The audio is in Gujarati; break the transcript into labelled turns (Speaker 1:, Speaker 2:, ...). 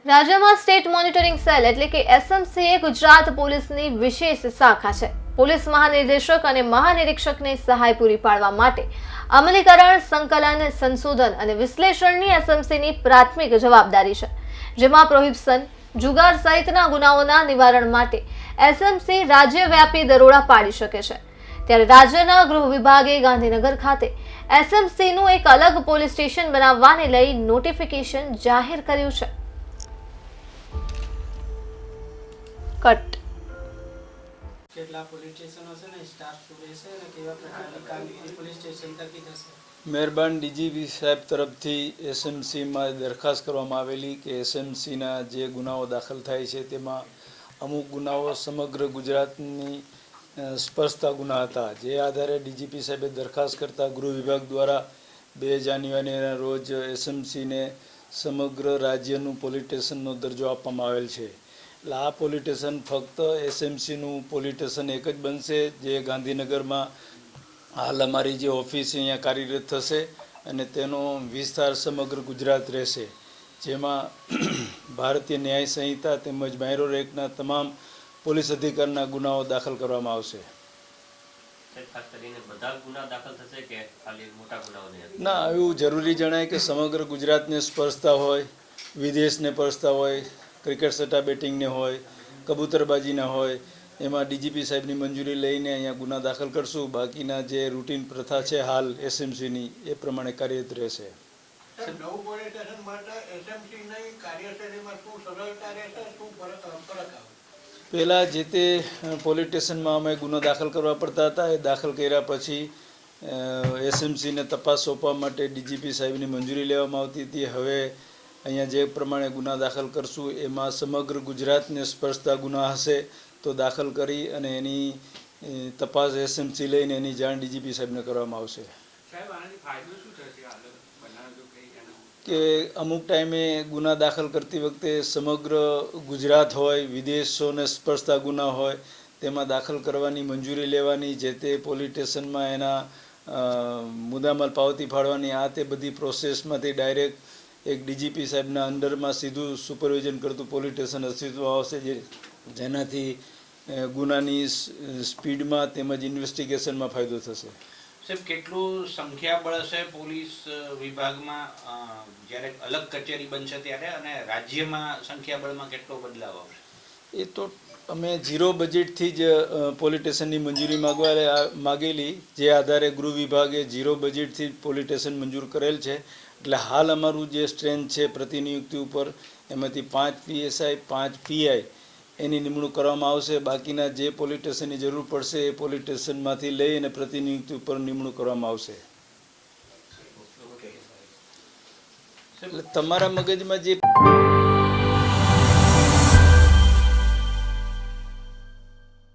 Speaker 1: રાજ્યમાં સ્ટેટ મોનિટરિંગ સેલ એટલે કે એસએમસી એ ગુજરાત પોલીસની વિશેષ શાખા છે. પોલીસ મહાનિર્દેશક અને મહાનિરીક્ષકને સહાય પૂરી પાડવા માટે અમલીકરણ, સંકલન, સંશોધન અને વિશ્લેષણની એસએમસીની પ્રાથમિક જવાબદારી છે, જેમાં પ્રોહિબિશન, જુગાર સહિતના ગુનાઓના નિવારણ માટે એસએમસી રાજ્યવ્યાપી દરોડા પાડી શકે છે. ત્યારે રાજ્યના ગૃહ વિભાગે ગાંધીનગર ખાતે એસએમસીનું એક અલગ પોલીસ સ્ટેશન બનાવવાને લઈ નોટિફિકેશન જાહેર કર્યું છે. કટ
Speaker 2: કેટલા પોલીસ સ્ટેશનો છે ને સ્ટાફ શું રહેશે અને કેવા પ્રકારની કામગીરી પોલીસ સ્ટેશન થકી થશે?
Speaker 3: મહેરબાન ડીજીપી સાહેબ તરફથી એસએમસીમાં દરખાસ્ત કરવામાં આવેલી કે એસએમસીના જે ગુનાઓ દાખલ થાય છે તેમાં અમુક ગુનાઓ સમગ્ર ગુજરાતની સ્પર્શતા ગુના હતા, જે આધારે ડીજીપી સાહેબે દરખાસ્ત કરતા ગૃહ વિભાગ દ્વારા 2 જાન્યુઆરીના રોજ એસએમસીને સમગ્ર રાજ્યનું પોલીસ સ્ટેશનનો દરજ્જો આપવામાં આવેલ છે. એટલે આ પોલીસ સ્ટેશન ફક્ત એસએમસીનું પોલીસ સ્ટેશન એક જ બનશે, જે ગાંધીનગરમાં હાલ અમારી જે ઓફિસ અહીંયા કાર્યરત થશે અને તેનો વિસ્તાર સમગ્ર ગુજરાત રહેશે, જેમાં ભારતીય ન્યાય સંહિતા તેમજ માઇનોર એક્ટના તમામ પોલીસ અધિકારના ગુનાઓ દાખલ કરવામાં આવશે. ના, એવું જરૂરી જણાય કે સમગ્ર ગુજરાતને સ્પર્શતા હોય, વિદેશને સ્પર્શતા હોય, ક્રિકેટ સટ્ટા બેટિંગને હોય, કબૂતરબાજીના હોય, એમાં ડીજીપી સાહેબની મંજૂરી લઈને અહીંયા ગુના દાખલ કરશું. બાકીના જે રૂટીન પ્રથા છે હાલ એસએમસીની એ પ્રમાણે કાર્યરત રહેશે. પહેલાં જે તે પોલીસ સ્ટેશનમાં અમે ગુનો દાખલ કરવા પડતા હતા, એ દાખલ કર્યા પછી એસએમસીને તપાસ સોંપવા માટે ડીજીપી સાહેબની મંજૂરી લેવામાં આવતી હતી. હવે અહીંયા જે પ્રમાણે ગુના દાખલ કરશું એમાં સમગ્ર ગુજરાતને સ્પર્શતા ગુના હશે તો દાખલ કરી અને એની તપાસ એસએમસી લઈને એની જાણ ડીજીપી સાહેબને કરવામાં આવશે. કે અમુક ટાઈમે ગુના દાખલ કરતી વખતે સમગ્ર ગુજરાત હોય, વિદેશોને સ્પર્શતા ગુના હોય, તેમાં દાખલ કરવાની મંજૂરી લેવાની, જે તે પોલીસ સ્ટેશનમાં એના મુદ્દામાલ પાવતી ફાળવાની, આ તે બધી પ્રોસેસમાંથી ડાયરેક્ટ એક ડીજીપી સાહેબના અંડરમાં સીધું સુપરવિઝન કરતું પોલીસ સ્ટેશન અસ્તિત્વમાં આવશે, જેનાથી ગુનાની સ્પીડમાં તેમજ ઇન્વેસ્ટિગેશનમાં ફાયદો થશે.
Speaker 4: સાહેબ, કેટલું સંખ્યાબળ હશે પોલીસ વિભાગમાં જ્યારે અલગ કચેરી બનશે ત્યારે, અને રાજ્યમાં સંખ્યાબળમાં કેટલો બદલાવ આવશે?
Speaker 3: એ તો અમે 0 બજેટથી જ પોલીસ સ્ટેશનની મંજૂરી માગેલી, જે આધારે ગૃહ વિભાગે 0 બજેટથી પોલીસ સ્ટેશન મંજૂર કરેલ છે. એટલે હાલ અમારું જે સ્ટ્રેન્થ છે પ્રતિનિયુક્તિ ઉપર, એમાંથી 5 પીએસઆઈ, 5 પીઆઈ એની નિમણૂક કરવામાં આવશે. બાકીના જે પોલીસ સ્ટેશનની જરૂર પડશે એ પોલીસ સ્ટેશનમાંથી લઈ અને પ્રતિનિયુક્તિ ઉપર નિમણૂક કરવામાં આવશે. એટલે તમારા મગજમાં જે